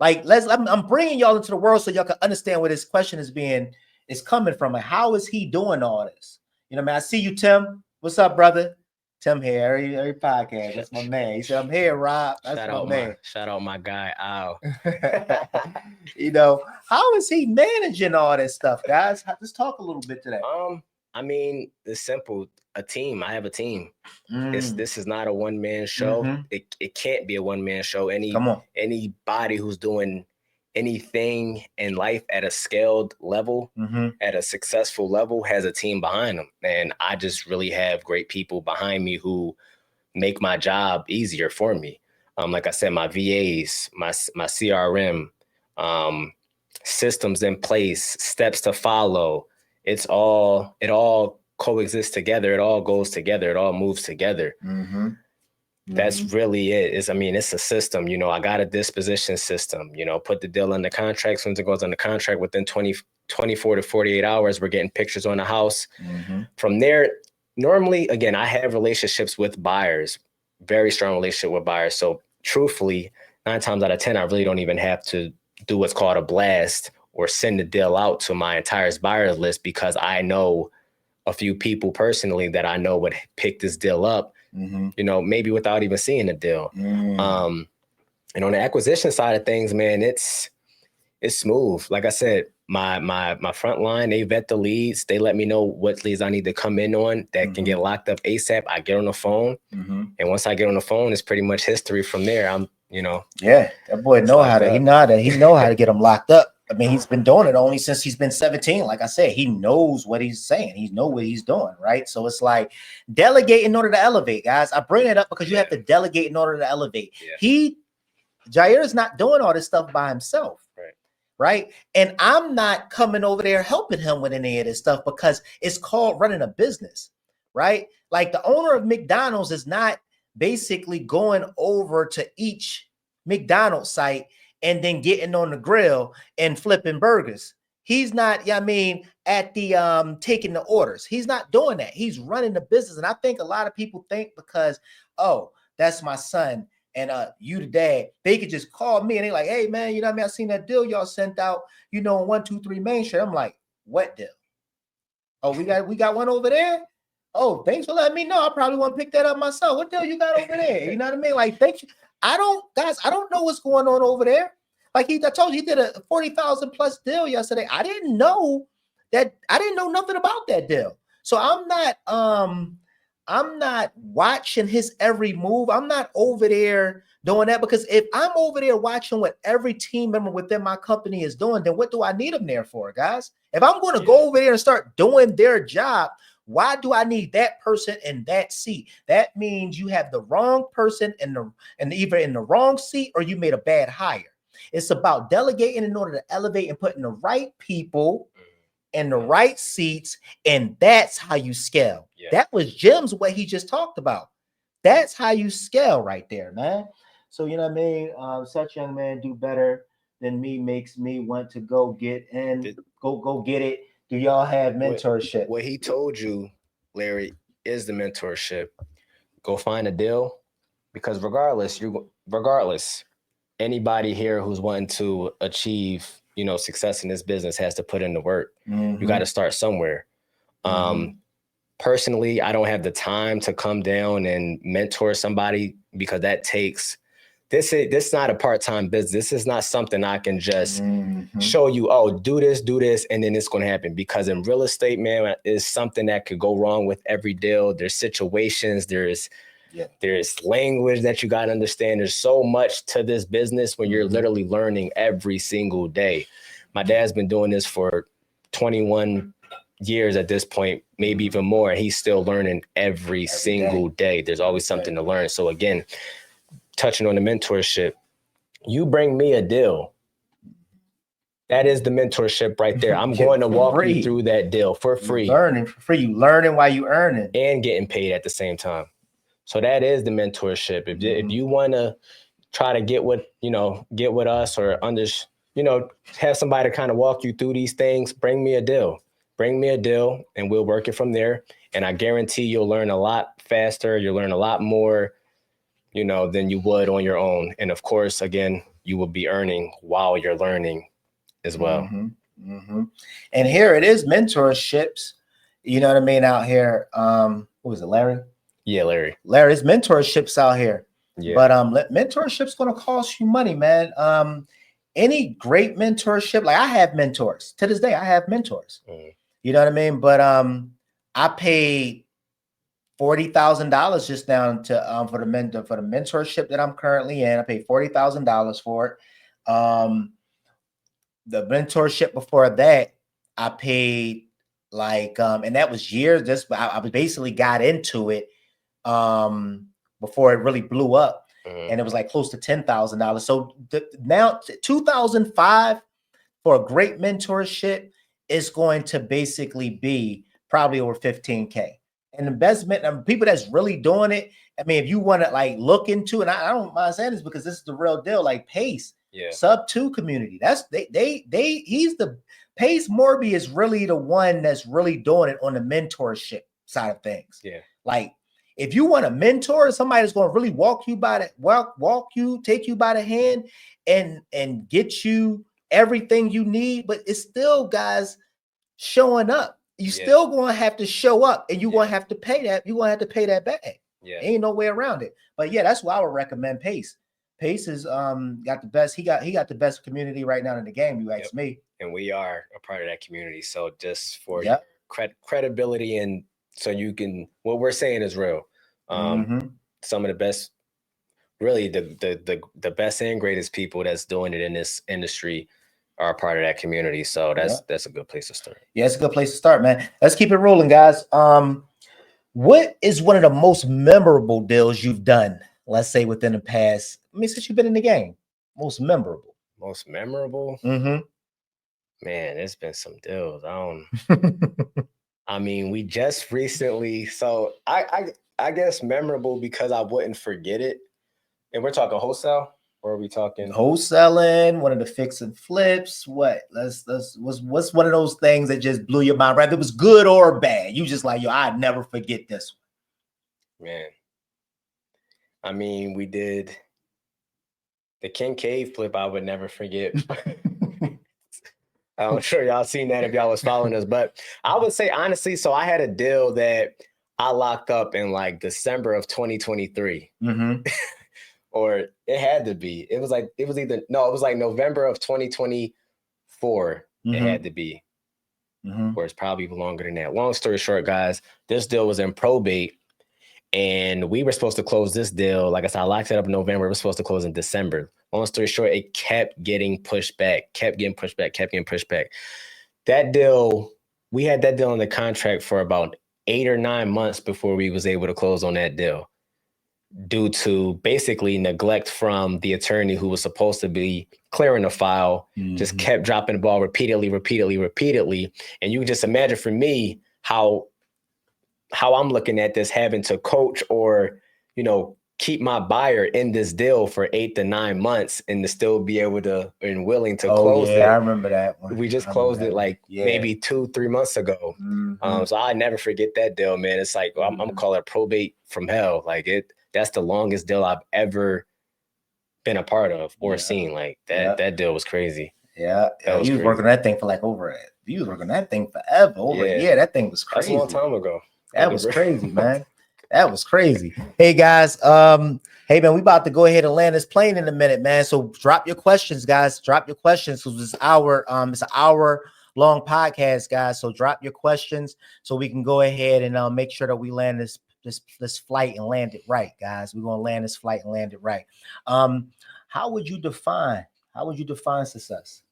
Like, I'm bringing y'all into the world so y'all can understand where this question is coming from. Like, how is he doing all this? I see you, Tim. What's up, brother? Tim here, every podcast. That's my man. He said, I'm here, Rob. That's my man. Shout out my guy, Al. How is he managing all this stuff, guys? Let's talk a little bit to that. I mean, it's simple. A team. I have a team. This is not a one-man show. Mm-hmm. It can't be a one-man show. Anybody who's doing anything in life at a scaled level, at a successful level, has a team behind them. And I just really have great people behind me who make my job easier for me. Like I said, my VAs, my CRM, systems in place, steps to follow. It all coexists together. It all goes together. It all moves together. That's really it. It's a system. I got a disposition system. Put the deal under contract. Once it goes under contract, within 24 to 48 hours, we're getting pictures on the house. From there, normally, again, I have relationships with buyers, very strong relationship with buyers. So truthfully, 9 times out of 10, I really don't even have to do what's called a blast or send the deal out to my entire buyers list, because I know a few people personally that I know would pick this deal up, maybe without even seeing the deal. And on the acquisition side of things, man, it's smooth. Like I said, my front line, they vet the leads. They let me know what leads I need to come in on that can get locked up ASAP. I get on the phone. And once I get on the phone, it's pretty much history from there. Yeah, that boy know how to get them locked up. I mean, he's been doing it only since he's been 17. Like I said, he knows what he's saying. He knows what he's doing, right? So it's like delegate in order to elevate, guys. I bring it up because you have to delegate in order to elevate. Jahir is not doing all this stuff by himself. Right. And I'm not coming over there helping him with any of this stuff, because it's called running a business, right? Like, the owner of McDonald's is not basically going over to each McDonald's site and then getting on the grill and flipping burgers. He's not, at the taking the orders. He's not doing that. He's running the business. And I think a lot of people think because, oh, that's my son, and you the dad, they could just call me and they're like, hey man, I seen that deal y'all sent out, on 123 Main Street. I'm like, what deal? Oh, we got one over there. Oh, thanks for letting me know. I probably want to pick that up myself. What deal you got over there? You know what I mean? Like, thank you. I don't know what's going on over there. Like, I told you, he did a 40,000 plus deal yesterday. I didn't know nothing about that deal. So I'm not watching his every move. I'm not over there doing that, because if I'm over there watching what every team member within my company is doing, then what do I need them there for, guys? If I'm going to go over there and start doing their job, why do I need that person in that seat? That means you have the wrong person and either in the wrong seat, or you made a bad hire. It's about delegating in order to elevate and putting the right people in the right seats, and that's how you scale. That was Jim's way he just talked about. That's how you scale right there, man. So such young man do better than me makes me want to go get in, go get it. Do y'all have mentorship? What he told you, Larry, is the mentorship. Go find a deal, because regardless, anybody here who's wanting to achieve, success in this business has to put in the work. You got to start somewhere. Personally, I don't have the time to come down and mentor somebody, because that takes, this is not a part-time business. This is not something I can just show you, oh, do this, and then it's going to happen. Because in real estate, man, is something that could go wrong with every deal. There's situations, there's language that you got to understand. There's so much to this business when you're literally learning every single day. My dad's been doing this for 21 years at this point, maybe even more. He's still learning every single day. There's always something to learn. So again, touching on the mentorship, you bring me a deal. That is the mentorship right there. I'm going to walk you through that deal for free. Learning for free. You learning while you earning. And getting paid at the same time. So that is the mentorship. If you want to try to get with us, or have somebody to kind of walk you through these things, bring me a deal. Bring me a deal and we'll work it from there. And I guarantee you'll learn a lot faster. You'll learn a lot more, than you would on your own. And of course, again, you will be earning while you're learning as well. And here it is, mentorships. You know what I mean? Out here, who was it, Larry? Yeah, Larry. Larry's mentorships out here. Yeah. But mentorship's going to cost you money, man. Any great mentorship, like I have mentors. To this day, I have mentors. You know what I mean? But I paid $40,000 just now to for the mentorship that I'm currently in. I paid $40,000 for it. The mentorship before that, I paid like and that was years. I basically got into it before it really blew up, and it was like close to $10,000. So now 2005 for a great mentorship is going to basically be probably over 15K. And investment, people that's really doing it. I mean, if you want to like look into it, I don't mind saying this because this is the real deal. Like Pace, sub 2 community. That's he's the Pace Morby is really the one that's really doing it on the mentorship side of things. Yeah. Like if you want a mentor, somebody that's going to really take you by the hand and get you everything you need, but it's still, guys, showing up. You still going to have to show up, and you're going to have to pay that. You're going to have to pay that back. Ain't no way around it. But yeah, that's why I would recommend Pace. Pace is got the best. He got the best community right now in the game. You ask me. And we are a part of that community. So just for your credibility, and so you can, what we're saying is real. Some of the best, really the best and greatest people that's doing it in this industry are a part of that community. So that's a good place to start. Yeah, it's a good place to start, man. Let's keep it rolling, guys. What is one of the most memorable deals you've done? Let's say within the past, since you've been in the game, most memorable. Most memorable? Man, it's been some deals. I mean, we just recently, so I guess memorable because I wouldn't forget it. And we're talking wholesale, or are we talking wholesaling? One of the fix and flips? What? What's one of those things that just blew your mind? Whether it was good or bad, you just like, yo, I'd never forget this one. Man, I mean, we did the King Cave flip. I would never forget. I'm sure y'all seen that if y'all was following us, but I would say honestly, so I had a deal that I locked up in like December of 2023. Or it had to be. It was like November of 2024. It had to be. Or it's probably longer than that. Long story short, guys, this deal was in probate, and we were supposed to close this deal. Like I said, I locked it up in November. It was supposed to close in December. Long story short, it kept getting pushed back. That deal, we had that deal in the contract for about 8 or 9 months before we was able to close on that deal, due to basically neglect from the attorney who was supposed to be clearing the file, just kept dropping the ball repeatedly. And you can just imagine for me how I'm looking at this, having to coach or, keep my buyer in this deal for 8 to 9 months and to still be able to and willing to close it. I remember that one. We just closed it like maybe 2-3 months ago. So I never forget that deal, man. It's like, I'm calling it probate from hell. Like that's the longest deal I've ever been a part of or seen. Like that deal was crazy. Yeah. You was working that thing for like you was working that thing forever. That thing was crazy. That's a long time ago. That was crazy, man. That was crazy. Hey guys, hey man, we about to go ahead and land this plane in a minute, man. So drop your questions, guys. Drop your questions. So it's an hour long podcast, guys. So drop your questions so we can go ahead and make sure that we land this flight and land it right, guys. We're gonna land this flight and land it right. How would you define success?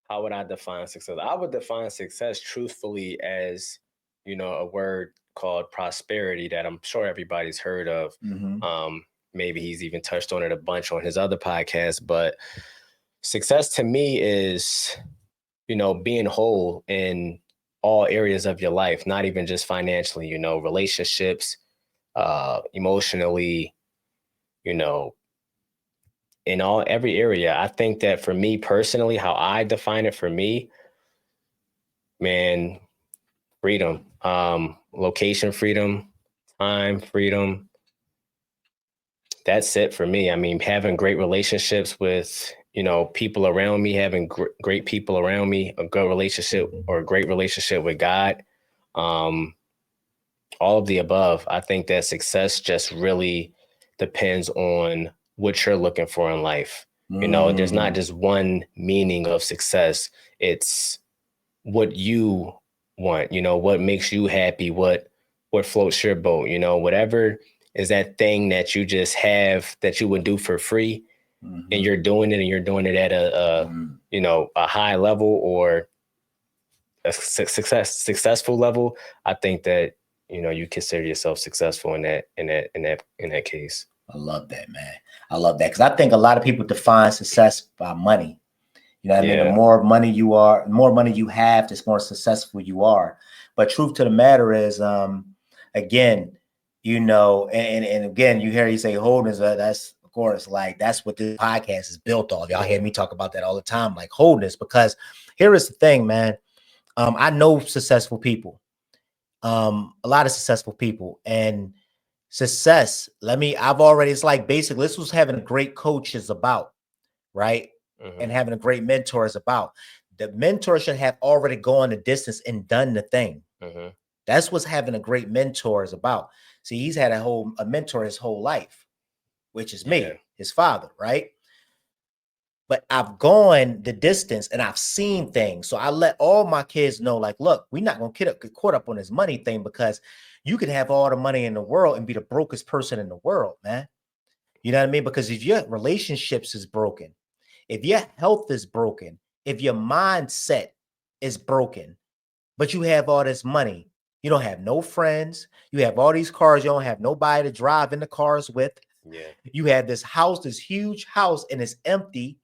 How would I define success? I would define success truthfully as, a word called prosperity that I'm sure everybody's heard of. Maybe he's even touched on it a bunch on his other podcast, but success to me is, being whole in all areas of your life, not even just financially, relationships, emotionally, in every area. I think that for me personally, how I define it for me, man, freedom, location freedom, time freedom. That's it for me. I mean, having great relationships with, people around me, having great people around me, a good relationship or a great relationship with God, all of the above. I think that success just really depends on what you're looking for in life. There's not just one meaning of success. It's what you want, what makes you happy, what floats your boat, whatever is that thing that you just have that you would do for free, and you're doing it at a high level or a successful level. I think that you consider yourself successful in that case. I love that, man. I love that because I think a lot of people define success by money. You know what I mean? The more money you have, the more successful you are. But truth to the matter is, again, and again, you hear you say wholeness. That's of course, like that's what this podcast is built off. Y'all hear me talk about that all the time, like wholeness. Because here is the thing, man. I know successful people, a lot of successful people, and success. It's like basically this was having a great coach is about, right? And having a great mentor is about. The mentor should have already gone the distance and done the thing. That's what's having a great mentor is about. See, he's had a mentor his whole life, which is me, his father, right? But I've gone the distance and I've seen things. So I let all my kids know, like, look, we're not going to get caught up on this money thing because you can have all the money in the world and be the brokest person in the world, man. You know what I mean? Because if your relationships is broken, if your health is broken, if your mindset is broken, but you have all this money, you don't have no friends, you have all these cars, you don't have nobody to drive in the cars with. You have this house, this huge house, and it's empty,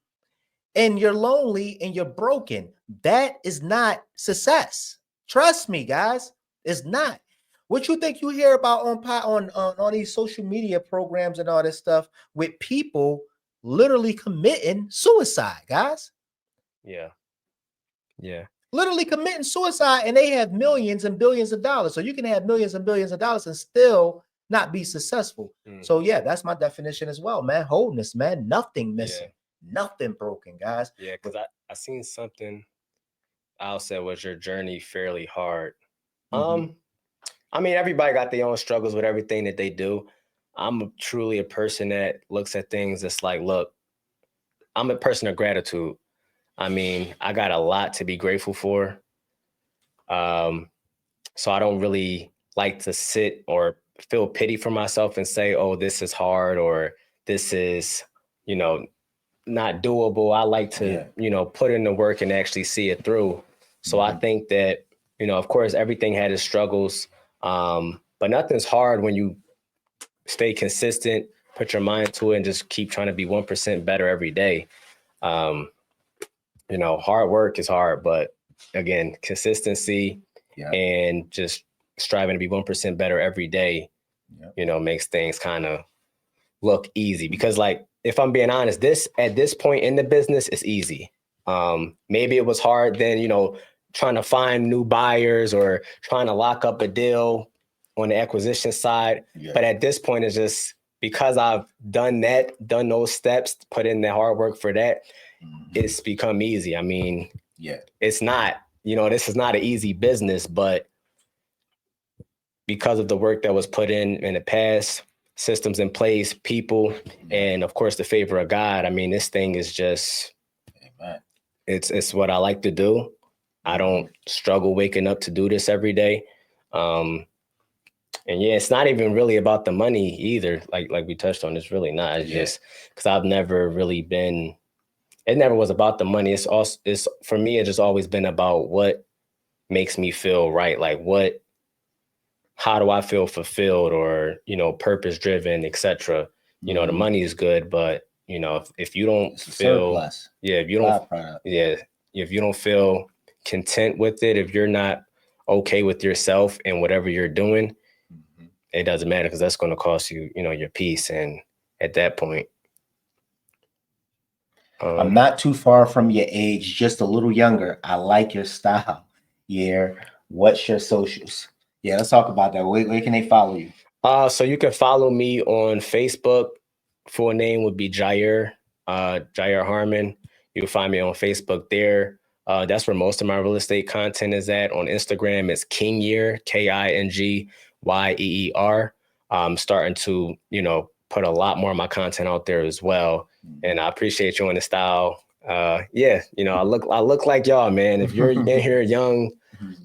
and you're lonely and you're broken. That is not success. Trust me, guys, it's not. What you think you hear about on these social media programs and all this stuff with people literally committing suicide, guys? Literally committing suicide, and they have millions and billions of dollars. So you can have millions and billions of dollars and still not be successful. So that's my definition as well, man. Wholeness, man. Nothing missing, nothing broken, guys. Because I seen something Al said, was your journey fairly hard? I mean, everybody got their own struggles with everything that they do. I'm truly a person that looks at things that's like, look, I'm a person of gratitude. I mean, I got a lot to be grateful for. So I don't really like to sit or feel pity for myself and say, oh, this is hard or this is, not doable. I like to, put in the work and actually see it through. So I think that, of course, everything had its struggles, but nothing's hard when you stay consistent, put your mind to it, and just keep trying to be 1% better every day. Hard work is hard, but again, consistency and just striving to be 1% better every day, makes things kind of look easy, because like, if I'm being honest, at this point in the business, it's easy. Maybe it was hard then, you know, trying to find new buyers or trying to lock up a deal on the acquisition side. Yeah. But at this point, it's just because I've done those steps, put in the hard work for that, it's become easy. I mean, yeah, it's not, you know, this is not an easy business, but because of the work that was put in the past, systems in place, people, and of course the favor of God, I mean, this thing is just, amen. It's what I like to do. I don't struggle waking up to do this every day. And yeah, it's not even really about the money either. Like we touched on, it's really not. It's just because I've never really been, it never was about the money. It's for me, it's just always been about what makes me feel right. Like how do I feel fulfilled, or, you know, purpose driven, etc. You know, the money is good, but you know, if you don't feel, surplus. If you don't feel content with it, if you're not okay with yourself and whatever you're doing, it doesn't matter, because that's going to cost you, you know, your peace. And at that point, I'm not too far from your age, just a little younger. I like your style. Yeah. What's your socials? Yeah, let's talk about that. Where can they follow you? So you can follow me on Facebook. Full name would be Jahir Harmon. You'll find me on Facebook there. That's where most of my real estate content is at. On Instagram, it's Kingyear, KINGYEER. I'm starting to, you know, put a lot more of my content out there as well. And I appreciate you in the style. Yeah, you know, I look like y'all, man. If you're in here young,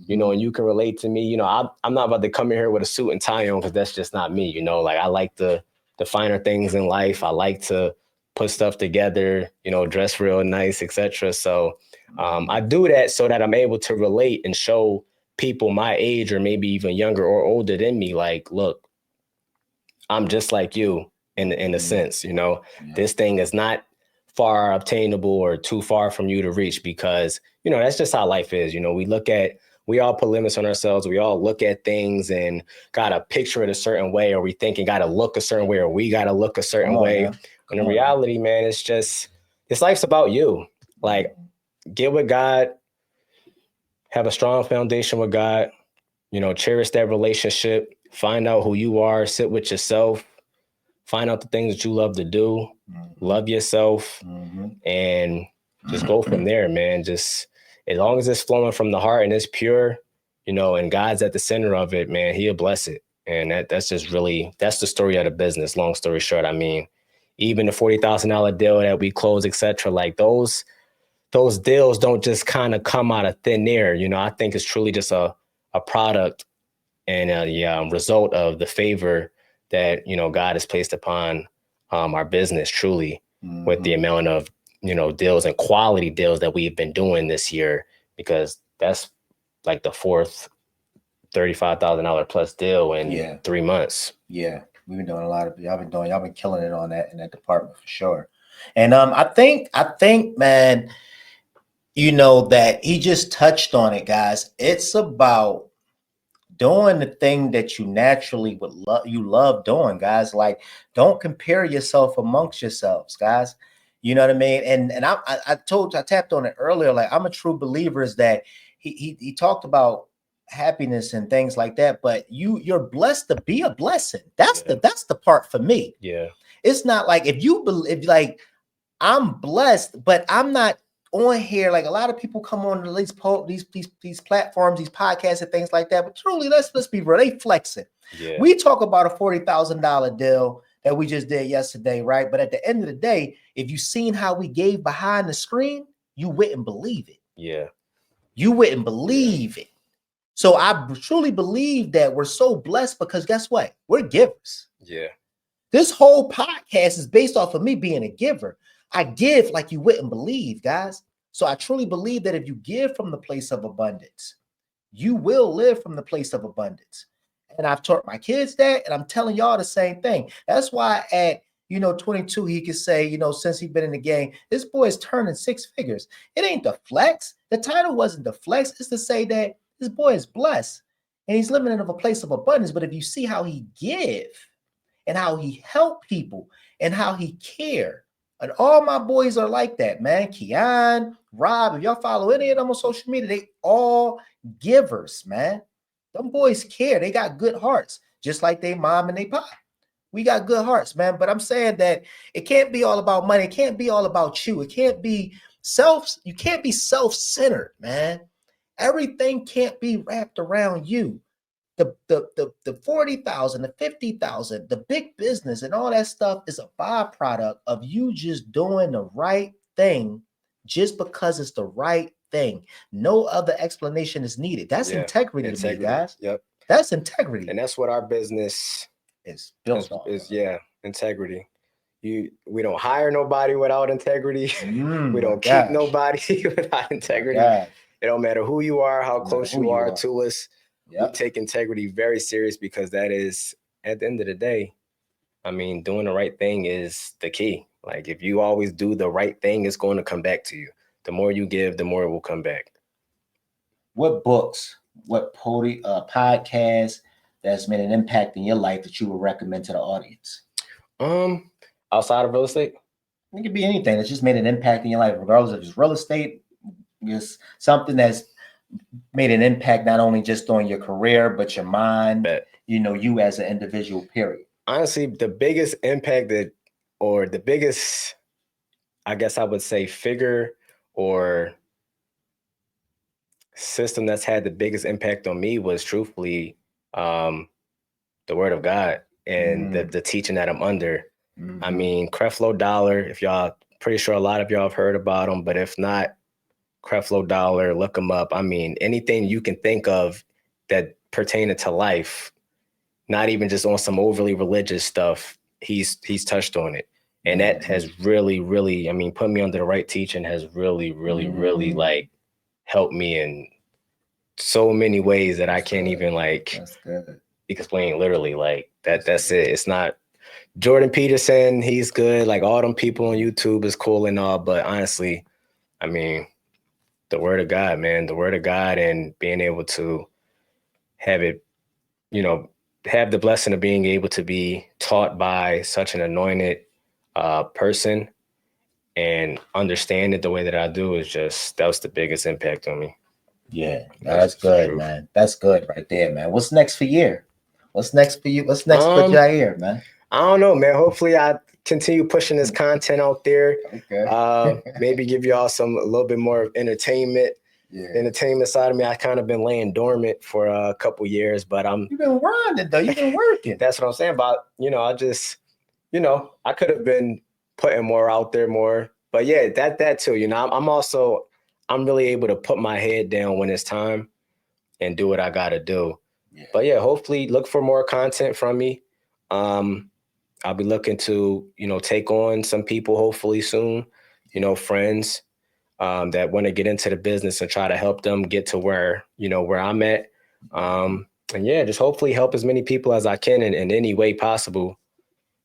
you know, and you can relate to me, you know, I'm not about to come in here with a suit and tie on, because that's just not me. You know, like, I like the finer things in life. I like to put stuff together, you know, dress real nice, etc. So I do that so that I'm able to relate and show people my age, or maybe even younger or older than me, like, look, I'm just like you in a sense, you know. This thing is not far obtainable or too far from you to reach, because, you know, that's just how life is. You know, we all put limits on ourselves. We all look at things and got to picture it a certain way, or we think it got to look a certain way, or we got to look a certain way. And in reality, man, it's just, this life's about you. Like, get with God, have a strong foundation with God, you know, cherish that relationship, find out who you are, sit with yourself, find out the things that you love to do, love yourself, and just go from there, man. Just as long as it's flowing from the heart and it's pure, you know, and God's at the center of it, man, he'll bless it. And that's just really, that's the story of the business. Long story short, I mean, even the $40,000 deal that we closed, etc., like those deals don't just kind of come out of thin air. You know, I think it's truly just a product and a result of the favor that, you know, God has placed upon our business, truly, with the amount of, you know, deals and quality deals that we've been doing this year, because that's like the fourth $35,000 plus deal in 3 months. Yeah, we've been doing a lot of, y'all been killing it on that in that department for sure. And I think, man, you know, that he just touched on it, guys. It's about doing the thing that you naturally love doing, guys. Like, don't compare yourself amongst yourselves, guys. You know what I mean? And I tapped on it earlier. Like, I'm a true believer is that he talked about happiness and things like that, but you're blessed to be a blessing. That's the part for me. Yeah. It's not like if like I'm blessed, but I'm not on here. Like, a lot of people come on these platforms, these podcasts and things like that. But truly, let's be real, they flexing. Yeah. We talk about a $40,000 deal that we just did yesterday, right? But at the end of the day, if you seen how we gave behind the screen, you wouldn't believe it. Yeah. You wouldn't believe it. So I truly believe that we're so blessed, because guess what? We're givers. Yeah. This whole podcast is based off of me being a giver. I give like you wouldn't believe, guys. So I truly believe that if you give from the place of abundance, you will live from the place of abundance. And I've taught my kids that, and I'm telling y'all the same thing. That's why at, 22, he could say, since he's been in the game, this boy is turning 6 figures. It ain't the flex. The title wasn't the flex. It's to say that this boy is blessed and he's living in a place of abundance. But if you see how he give, and how he helped people and how he cared. And all my boys are like that, man. Keon, Rob, if y'all follow any of them on social media, they all givers, man. Them boys care. They got good hearts, just like they mom and they pop. We got good hearts, man. But I'm saying that it can't be all about money. It can't be all about you. It can't be you can't be self-centered, man. Everything can't be wrapped around you. The 40,000, the 50,000, the big business and all that stuff is a byproduct of you just doing the right thing just because it's the right thing. No other explanation is needed. That's integrity to me, guys. Yep. That's integrity. And that's what our business is built on. Integrity. We don't hire nobody without integrity. We don't keep nobody without integrity. It don't matter who you are, how close you are to us. We take integrity very serious because that is, at the end of the day, I mean, doing the right thing is the key. Like if you always do the right thing, it's going to come back to you. The more you give, the more it will come back. What books, what podcasts that's made an impact in your life that you would recommend to the audience? Outside of real estate? It could be anything that's just made an impact in your life, regardless if it's real estate, just something that's made an impact not only just on your career, but your mind, you as an individual, period. Honestly, the biggest impact I guess I would say, figure or system that's had the biggest impact on me was truthfully the Word of God and the teaching that I'm under. I mean, Creflo Dollar, if y'all, pretty sure a lot of y'all have heard about him, but if not, Creflo Dollar, look him up. I mean, anything you can think of that pertaining to life, not even just on some overly religious stuff, he's touched on it. And that has really, really, I mean, put me under the right teaching has really, really, really like helped me in so many ways that I can't even like explain literally. Like that's it. It's not Jordan Peterson, he's good. Like all them people on YouTube is cool and all, but honestly, I mean, the Word of God, man, the Word of God, and being able to have it, have the blessing of being able to be taught by such an anointed person and understand it the way that I do that was the biggest impact on me. Yeah, that's good, man. That's good right there, man. What's next for you? What's next for you? What's next for Jahir, man? I don't know, man. Hopefully I continue pushing this content out there. Okay. Maybe give y'all a little bit more entertainment. Yeah. Entertainment side of me, I kind of been laying dormant for a couple years, but you've been grinding though. You've been working. That's what I'm saying about, I just, I could have been putting more out there more, but yeah, that too, I'm really able to put my head down when it's time and do what I got to do. Yeah. But yeah, hopefully look for more content from me. I'll be looking to, take on some people hopefully soon, friends that want to get into the business and try to help them get to where I'm at. And yeah, just hopefully help as many people as I can in any way possible.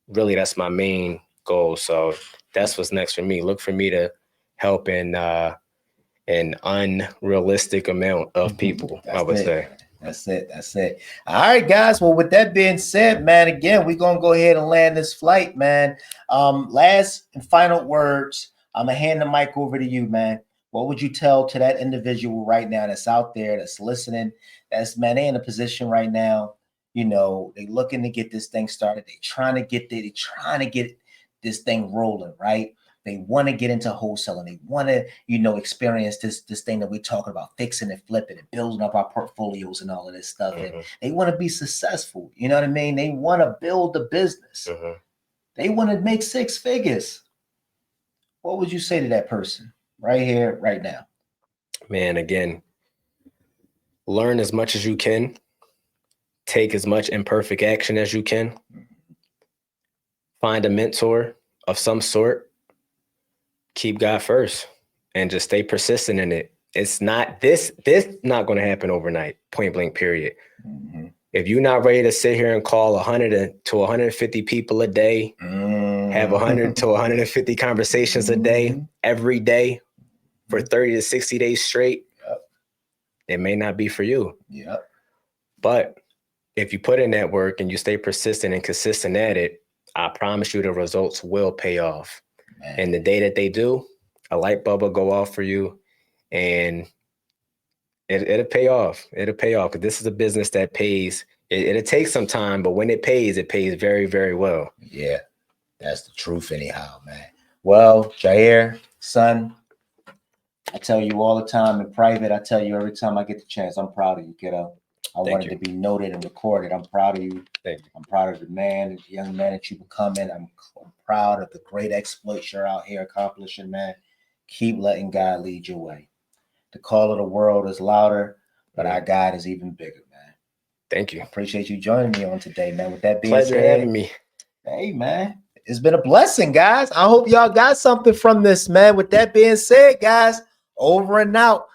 Really, that's my main goal. So that's what's next for me. Look for me to help in an unrealistic amount of people, I would say. That's it. All right, guys. Well, with that being said, man, again, we're going to go ahead and land this flight, man. Last and final words. I'm going to hand the mic over to you, man. What would you tell to that individual right now that's out there, that's listening, they in a position right now, they looking to get this thing started. They trying to get this thing rolling, right? They want to get into wholesaling. They want to, experience this thing that we're talking about, fixing and flipping and building up our portfolios and all of this stuff. And they want to be successful. You know what I mean? They want to build a business. They want to make six figures. What would you say to that person right here, right now? Man, again, learn as much as you can. Take as much imperfect action as you can. Find a mentor of some sort. Keep God first and just stay persistent in it. It's not this not going to happen overnight, point blank, period. If you're not ready to sit here and call 100 to 150 people a day, have 100 to 150 conversations a day, every day for 30 to 60 days straight, it may not be for you. But if you put in that work and you stay persistent and consistent at it, I promise you the results will pay off. Man. And the day that they do, a light bulb will go off for you, and it'll pay off. It'll pay off, because this is a business that pays. It'll take some time, but when it pays very, very well. Yeah, that's the truth anyhow, man. Well, Jahir, son, I tell you all the time in private, I tell you every time I get the chance, I'm proud of you, kiddo. I wanted to be noted and recorded. I'm proud of you. I'm proud of the young man that you're becoming. I'm proud of the great exploits you're out here accomplishing, man. Keep letting God lead your way. The call of the world is louder, but our God is even bigger, man. Thank you. I appreciate you joining me on today, man. With that being Pleasure having me. Hey, man. It's been a blessing, guys. I hope y'all got something from this, man. With that being said, guys, over and out.